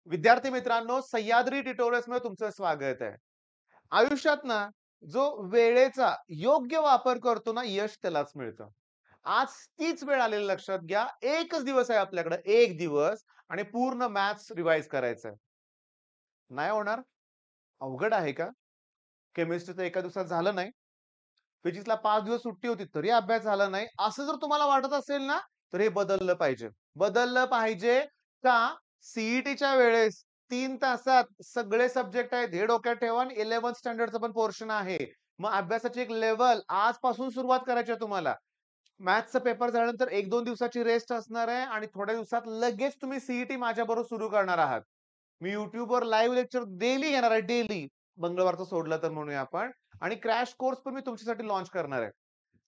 विद्यार्थी मित्रांनो, सह्याद्री ट्युटोरियल्स मध्ये तुमचं स्वागत आहे. आयुष्यात ना, जो वेळेचा योग्य वापर करतो ना, यश त्यालाच मिळतं. आज तीच वेळ आलेली लक्षात घ्या. एकच दिवस आहे आपल्याकडे, एक दिवस आणि पूर्ण मॅथ्स रिवाईज करायचंय. नाही होणार? अवघड आहे का? केमिस्ट्रीचं एका दिवसात झालं नाही. फिजिक्सला 5 दिवस सुट्टी होती, तरी अभ्यास झाला नाही. असं जर तुम्हाला वाटत असेल ना, तर हे बदललं पाहिजे. बदललं पाहिजे का? सी वेळेस 3 तासात सगळे सब्जेक्ट आहेत हे डोक्यात ठेवा आणि 11th स्टँडर्डचं पण पोर्शन आहे. मग अभ्यासाची एक लेव्हल आजपासून सुरुवात करायची आहे तुम्हाला. मॅथ्सचा पेपर झाल्यानंतर 1-2 दिवसाची रेस्ट असणार आहे आणि थोड्या दिवसात लगेच तुम्ही माझ्याबरोबर सुरू करणार आहात. मी YouTubeवर लाईव्ह लेक्चर डेली घेणार आहे, डेली. मंगळवारचं सोडलं तर म्हणूया आपण. आणि क्रॅश कोर्स पण मी तुमच्यासाठी लॉन्च करणार आहे.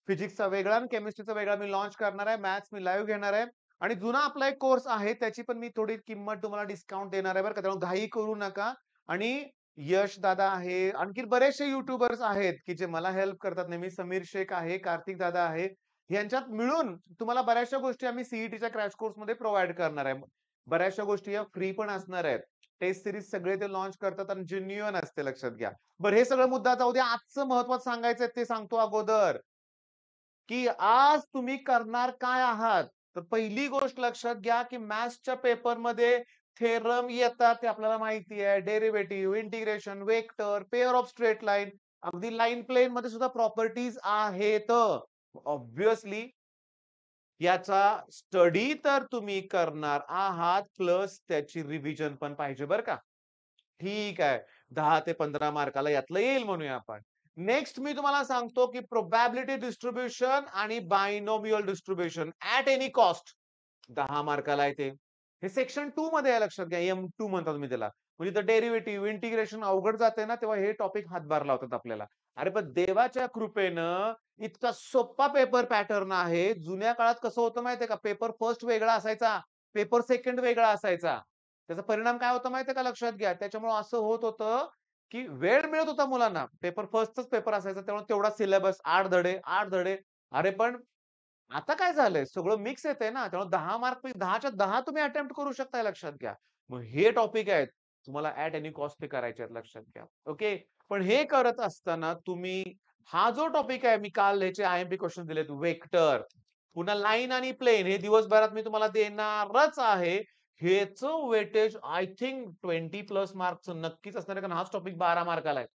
फिजिक्सचा वेगळा आणि केमिस्ट्रीचा वेगळा मी लॉन्च करणार आहे. मॅथ्स मी लाईव्ह घेणार आहे आणि जुना आपला एक कोर्स आहे त्याची पण मी थोडी किंमत तुम्हाला डिस्काउंट देणार आहे बरं का. त्यामुळे घाई करू नका आणि यश दादा आहे, आणखी बरेचसे यूट्यूबर्स आहेत, की जे मला हेल्प करतात नेहमी. समीर शेख आहे, कार्तिक दादा आहे. यांच्यात मिळून तुम्हाला बऱ्याचशा गोष्टी आम्ही सी क्रॅश कोर्समध्ये प्रोव्हाईड करणार आहे. बऱ्याचशा गोष्टी या फ्री पण असणार आहेत. टेस्ट सीरीज सगळे ते लॉन्च करतात आणि जेन्युइन असते लक्षात घ्या. बरं हे सगळं मुद्दा जाऊ द्या. आजचं महत्त्वाचं सांगायचंय ते सांगतो अगोदर, की आज तुम्ही करणार काय आहात? तर पहिली गोष्ट लक्षात घ्या, की मॅथ्सच्या पेपरमध्ये थेरम येतात ते आपल्याला माहिती आहे. Derivative, integration, vector, pair of straight line, अगदी लाईन प्लेनमध्ये सुद्धा प्रॉपर्टीज आहेत. ऑब्व्हियसली याचा स्टडी तर तुम्ही करणार आहात, प्लस त्याची रिव्हिजन पण पाहिजे बरं का. ठीक आहे. 10 ते 15 मार्काला यातलं येईल म्हणूया आपण. नेक्स्ट मी तुम्हाला सांगतो, की प्रोबॅबिलिटी डिस्ट्रिब्युशन आणि binomial distribution at any cost 10 मार्काला आहे ते. हे सेक्शन 2 मध्ये आहे लक्षात घ्या. M2 म्हणतात तुम्ही त्याला. म्हणजे तर डेरिव्हेटिव्ह, इंटिग्रेशन अवघड जाते ना, तेव्हा हे टॉपिक हातभार लावतात आपल्याला. अरे पण देवाच्या कृपेनं इतका सोप्पा पेपर पॅटर्न आहे. जुन्या काळात कसं होतं माहितीये का? पेपर फर्स्ट वेगळा असायचा, पेपर सेकंड वेगळा असायचा. त्याचा परिणाम काय होता माहितीये का? लक्षात घ्या. त्याच्यामुळे असं होत होतं, की वेळ मिळत होता मुलांना. पेपर फर्स्टचाच पेपर असायचा. त्यामुळे तेवढा सिलेबस 8 धडे, 8 धडे. अरे पण आता काय झालंय? सगळं मिक्स येतंय ना. त्यामुळे 10 मार्कपैकी 10च्या 10 तुम्ही अटेम्प्ट करू शकताय लक्षात घ्या. मग हे टॉपिक आहेत. तुम्हाला ॲट एनी कॉस्ट ते करायचे आहेत लक्षात घ्या. ओके. पण हे करत असताना तुम्ही हा जो टॉपिक आहे, मी काल ह्याचे IMP क्वेशन दिलेत. वेक्टर, पुन्हा लाईन आणि प्लेन हे दिवसभरात मी तुम्हाला देणारच आहे. ह्याचं वेटेज आय थिंक 20 प्लस मार्क्सचं नक्कीच असणार आहे, कारण हाच टॉपिक 12 मार्काला आहे.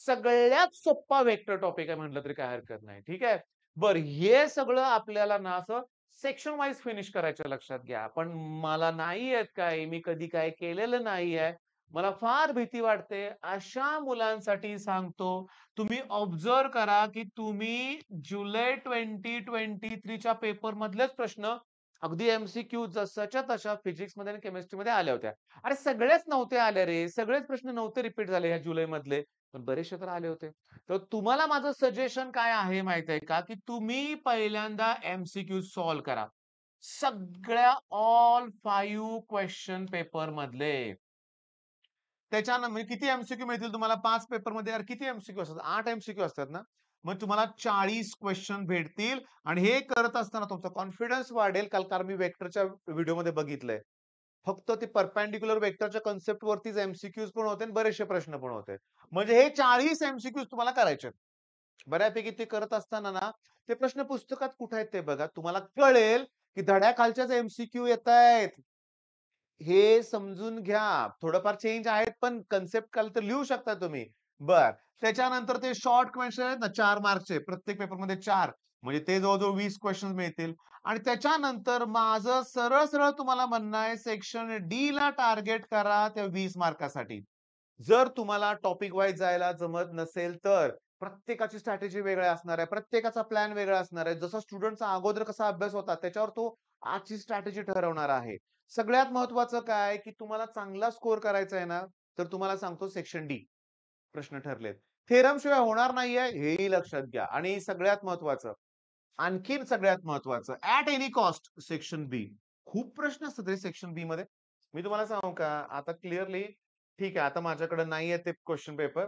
सगळ्यात सोप्पा वेक्टर टॉपिक आहे म्हटलं तरी काही हरकत नाही. ठीक आहे. बरं हे सगळं आपल्याला ना असं सेक्शन वाईज फिनिश करायचं लक्षात घ्या. पण मला नाही येत काय, मी कधी काय केलेलं नाहीये. मला फार भीती वाटते. अशा मुलांसाठी सांगतो, तुम्ही ऑब्झर्व्ह करा, की तुम्ही जुलै 2023 च्या पेपरमधलेच प्रश्न अगदी एम-सी-क्यू जसाच्या तशा फिजिक्समध्ये आणि केमिस्ट्रीमध्ये आल्या होत्या. अरे सगळेच नव्हते आले रे. सगळेच प्रश्न नव्हते रिपीट झाले ह्या जुलैमधले. पण बरेचसे तर आले होते. तर तुम्हाला माझं सजेशन काय आहे माहित आहे का, की तुम्ही पहिल्यांदा एम-सी-क्यू सॉल्व्ह करा. सगळ्या ऑल 5 क्वेशन पेपर मधले. म्हणजे किती एम मिळतील तुम्हाला 5 पेपरमध्ये? यार किती एम-सी-क्यू असतात? 8 एम असतात ना? मग तुम्हाला 40 क्वेशन भेटतील आणि हे करत असताना तुमचा कॉन्फिडन्स वाढेल. काल कारण मी वेक्टरच्या व्हिडिओमध्ये बघितलंय. फक्त ते परपेंडिक्युलर वेक्टरच्या कन्सेप्ट वरतीच एम-सी-क्यूज पण होते आणि बरेचसे प्रश्न पण होते. म्हणजे हे 40 एम-सी-क्यूज तुम्हाला करायचे आहेत. बऱ्यापैकी ते करत असताना ना, ते प्रश्न पुस्तकात कुठे आहेत ते बघा. तुम्हाला कळेल, की धड्याखालच्याच एम-सी-क्यू येतायत. हे समजून घ्या. थोडंफार चेंज आहेत, पण कन्सेप्ट काल तर लिहू शकता तुम्ही. बरं. त्याच्यानंतर ते शॉर्ट क्वेश्चन आहेत ना 4 मार्कचे. प्रत्येक पेपरमध्ये 4 म्हणजे ते जवळ-जवळ 20 क्वेशन्स मिळतील. आणि त्याच्यानंतर माझं सरळ-सरळ तुम्हाला म्हणणं आहे सेक्शन डीला टार्गेट करा त्या 20 मार्कासाठी. जर तुम्हाला टॉपिक वाईज जायला जमत नसेल तर प्रत्येकाची स्ट्रॅटेजी वेगळी असणार आहे. प्रत्येकाचा प्लॅन वेगळा असणार आहे. जसा स्टुडंटचा अगोदर कसा अभ्यास होता त्याच्यावर तो आजची स्ट्रॅटेजी ठरवणार आहे. सगळ्यात महत्वाचं काय, की तुम्हाला चांगला स्कोर करायचा आहे ना, तर तुम्हाला सांगतो सेक्शन डी प्रश्न ठरलेत. थेरम शिवाय होणार नाहीये हेही लक्षात घ्या. आणि सगळ्यात महत्वाचं, आणखीन सगळ्यात महत्वाचं, ॲट एनी कॉस्ट सेक्शन बी. खूप प्रश्न असतात रे सेक्शन बी मध्ये. मी तुम्हाला सांगू का, आता क्लिअरली ठीक आहे, आता माझ्याकडे नाहीये ते क्वेश्चन पेपर.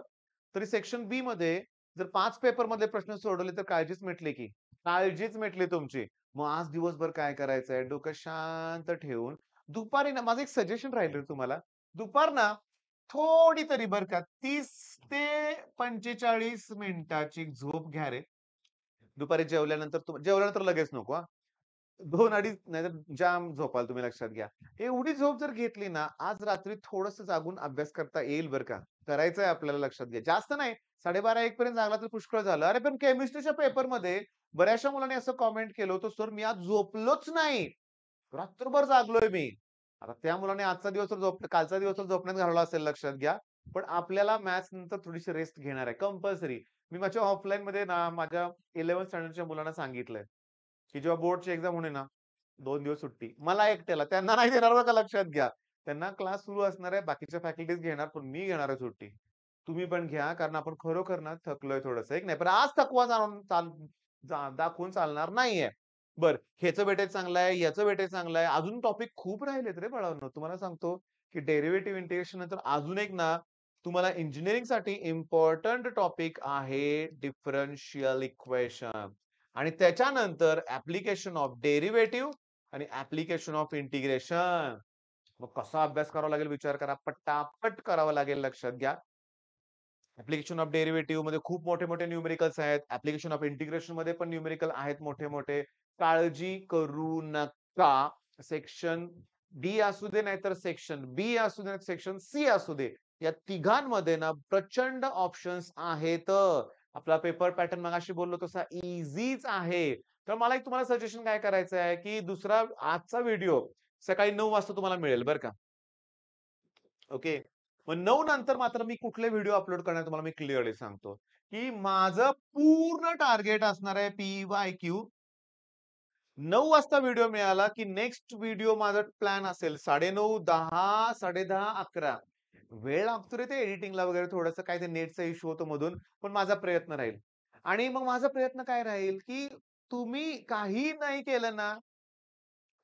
तरी सेक्शन बी मध्ये जर 5 पेपर मधले प्रश्न सोडवले तर काळजीच मिटली की. काळजीच मिटली तुमची. मग आज दिवसभर काय करायचंय? डोकं शांत ठेवून दुपारी ना माझं एक सजेशन राहील रे तुम्हाला. दुपार ना थोडी तरी बरं का 30 ते 45 मिनिटाची झोप घ्या रे. दुपारी जेवल्यानंतर लगेच नको हां. 2-2.5 नाहीतर जाम झोपाल तुम्ही लक्षात घ्या. एवढी झोप जर घेतली ना, आज रात्री थोडंसं जागून अभ्यास करता येईल बरं का. करायचंय आपल्याला लक्षात घ्या. जास्त नाही 12:30-1 पर्यंत जागला तर पुष्कळ झालं. अरे पण केमिस्ट्रीच्या पेपरमध्ये बऱ्याचशा मुलांनी असं कमेंट केलं होतं, "सर मी आज झोपलोच नाही. रात्रभर जागलोय मी." आता त्या मुलाने आजचा दिवस तर कालचा दिवस तर झोपण्यात घालवला असेल लक्षात घ्या. पण आपल्याला मॅथ्स नंतर थोडीशी रेस्ट घेणार आहे कंपल्सरी. मी माझ्या ऑफलाईनमध्ये ना माझ्या 11th स्टँडर्डच्या मुलांना सांगितलंय, की जेव्हा बोर्डची एक्झाम होईल ना 2 दिवस सुट्टी. मला एकट्याला. त्यांना नाही देणार बरं का लक्षात घ्या. त्यांना क्लास सुरू असणार आहे. बाकीच्या फॅकल्टीज घेणार, पण मी घेणार आहे सुट्टी. तुम्ही पण घ्या, कारण आपण खरोखर ना थकलोय थोडंसं. एक नाही, पण आज थकवा जाणून दाखवून चालणार नाहीये. बरं, ह्याचं वेटेज चांगलं आहे, याचं वेटेज चांगलं आहे. अजून टॉपिक खूप राहिलेत रे बाळांनो. तुम्हाला सांगतो, की डेरिव्हेटिव्ह इंटिग्रेशन नंतर अजून एक ना, तुम्हाला इंजिनिअरिंगसाठी इम्पोर्टंट टॉपिक आहे डिफरन्शियल इक्वेशन. आणि त्याच्यानंतर ॲप्लिकेशन ऑफ डेरिव्हेटिव्ह आणि ॲप्लिकेशन ऑफ इंटिग्रेशन. मग कसा अभ्यास करावा लागेल विचार करा. पटापट करावा लागेल लक्षात घ्या. ॲप्लिकेशन ऑफ डेरिव्हेटिव्ह मध्ये खूप मोठे-मोठे न्यूमेरिकल्स आहेत. ॲप्लिकेशन ऑफ इंटिग्रेशन मध्ये पण न्यूमेरिकल आहेत मोठे-मोठे. काळजी करू नका. सेक्शन डी असू दे नाहीतर सेक्शन बी असू दे, सेक्शन सी असू दे. या तिघांमध्ये ना प्रचंड ऑप्शन्स आहेत. आपला पेपर पॅटर्न मगाशी बोललो तसा ईझीच आहे. तर मला एक तुम्हाला सजेशन काय करायचं आहे, की आजचा व्हिडिओ सकाळी 9 वाजता तुम्हाला मिळेल बरं का. ओके. मग 9 नंतर मात्र मी कुठले व्हिडिओ अपलोड करणार तुम्हाला मी क्लिअरली सांगतो, की माझं पूर्ण टार्गेट असणार आहे पी-वाय-क्यू. 9 वाजता व्हिडिओ मिळाला, की नेक्स्ट व्हिडिओ माझा प्लॅन असेल 9:30, 10, 10:30, 11. वेळ लागतो रे ते एडिटिंगला वगैरे थोडंसं काय ते नेटचा इश्यू होतो मधून, पण माझा प्रयत्न राहील. आणि मग माझा प्रयत्न काय राहील, की तुम्ही काही नाही केलं ना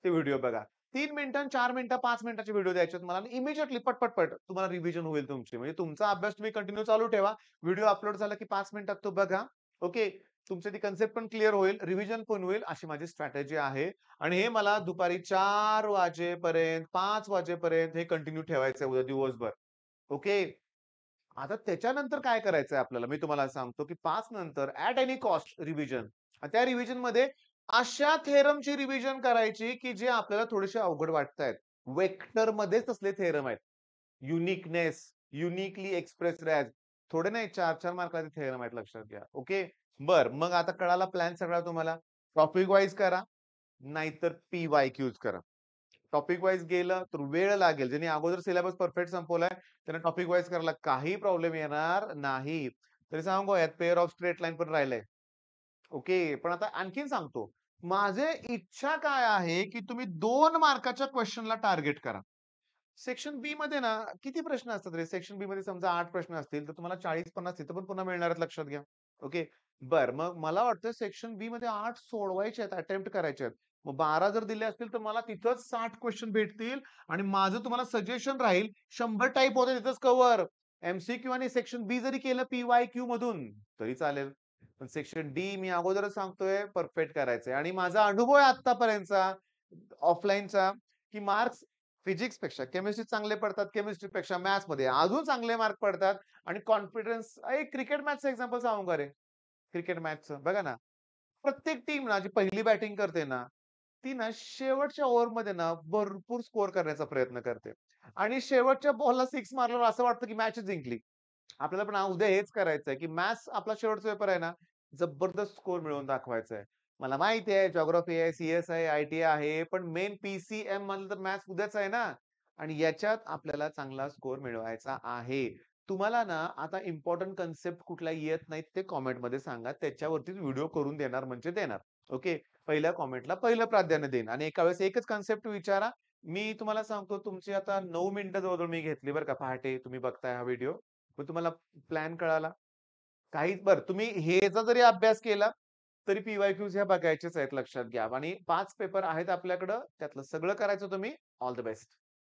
ते व्हिडिओ बघा. 3 मिनिटं, 4 मिनिटं, 5 मिनिटाचे व्हिडिओ द्यायचे आहेत मला आणि इमिडिएटली पट तुम्हाला रिव्हिजन होईल तुमची. म्हणजे तुमचा अभ्यास तुम्ही कंटिन्यू चालू ठेवा. व्हिडिओ अपलोड झाला की 5 मिनिटात तो बघा. ओके. तुमची ती कन्सेप्ट पण क्लिअर होईल, रिव्हिजन पण होईल अशी माझी स्ट्रॅटेजी आहे. आणि हे मला दुपारी 4 वाजेपर्यंत, 5 वाजेपर्यंत हे कंटिन्यू ठेवायचं आहे उद्या दिवसभर. ओके. आता त्याच्यानंतर काय करायचंय आपल्याला मी तुम्हाला सांगतो, की 5 नंतर ॲट एनी कॉस्ट रिव्हिजन. त्या रिव्हिजनमध्ये अशा थेरमची रिव्हिजन करायची, की जे आपल्याला थोडेसे अवघड वाटतायत. वेक्टरमध्येच तसले थेरम आहेत. युनिकनेस, युनिकली एक्सप्रेस्ड ॲज थोडे नाही 4-4 मार्काचे थेरम आहेत लक्षात घ्या. ओके. बरं मग आता कळाला प्लॅन सगळा तुम्हाला. टॉपिक वाईज करा, नाहीतर पी-वाय-क्यूज करा. टॉपिक वाईज गेलं तर वेळ लागेल. ज्यांनी अगोदर सिलेबस परफेक्ट संपवलाय, त्यांना टॉपिक वाईज करायला काही प्रॉब्लेम येणार नाही. तरी सांगू यात पेअर ऑफ स्ट्रेट लाईन पण राहिलंय. ओके. पण आता आणखीन सांगतो. माझे इच्छा काय आहे, की तुम्ही 2 मार्काच्या क्वेशनला टार्गेट करा. सेक्शन बी मध्ये ना किती प्रश्न असतात रे? सेक्शन बी मध्ये समजा 8 प्रश्न असतील, तर तुम्हाला 40-50 तिथं पण पुन्हा मिळणार आहेत लक्षात घ्या. ओके. बरं मग मला वाटतं सेक्शन बी मध्ये 8 सोडवायचे आहेत, अटेम्प्ट करायचे आहेत. मग 12 जर दिले असतील, तर मला तिथंच 60 क्वेशन भेटतील आणि माझं तुम्हाला सजेशन राहील 100 टाइप होते तिथंच कव्हर. एम-सी-क्यू आणि सेक्शन बी जरी केलं पी-वाय-क्यू मधून तरी चालेल. पण सेक्शन डी मी अगोदरच सांगतोय परफेक्ट करायचंय आणि माझा अनुभव आहे आत्तापर्यंतचा ऑफलाईनचा, की मार्क्स फिजिक्सपेक्षा केमिस्ट्री चांगले पडतात, केमिस्ट्रीपेक्षा मॅथ्समध्ये अजून चांगले मार्क पडतात आणि कॉन्फिडन्स एक क्रिकेट मॅचचं एक्झाम्पल सांगू का रे? क्रिकेट मॅचचं बघा ना, प्रत्येक टीम ना जी पहिली बॅटिंग करते ना, ती ना शेवटच्या ओव्हरमध्ये ना भरपूर स्कोर करण्याचा प्रयत्न करते आणि शेवटच्या बॉलला 6 मारल्यावर असं वाटतं की मॅचच जिंकली. आपल्याला पण उद्या हेच करायचंय, की मॅथ्स आपला शेवटचा पेपर आहे ना, जबरदस्त स्कोर मिळवून दाखवायचा आहे. मला माहिती आहे जिओग्राफी आहे, सी-एस आहे, आय-टी आहे, पण मेन पी-सी-एम म्हणलं तर मॅथ्स उद्याच आहे ना आणि याच्यात आपल्याला चांगला स्कोर मिळवायचा आहे. तुम्हाला ना आता इम्पोर्टंट कन्सेप्ट कुठल्या येत नाहीत ते कमेंटमध्ये सांगा. त्याच्यावरतीच व्हिडिओ करून देणार म्हणजे देणार. ओके. पहिल्या कमेंटला पहिलं प्राधान्य देईन आणि एका वेळेस एकच कन्सेप्ट विचारा. मी तुम्हाला सांगतो तुमची आता 9 मिनिटं जवळ मी घेतली बरं का पहाटे तुम्ही बघताय हा व्हिडिओ. मग तुम्हाला प्लॅन कळाला? काहीच बरं तुम्ही ह्याचा जरी अभ्यास केला, तरी पी-वाय-क्यूज ह्या बघायचेच आहेत लक्षात घ्या आणि 5 पेपर आहेत आपल्याकडं. त्यातलं सगळं करायचं तुम्ही. All the best.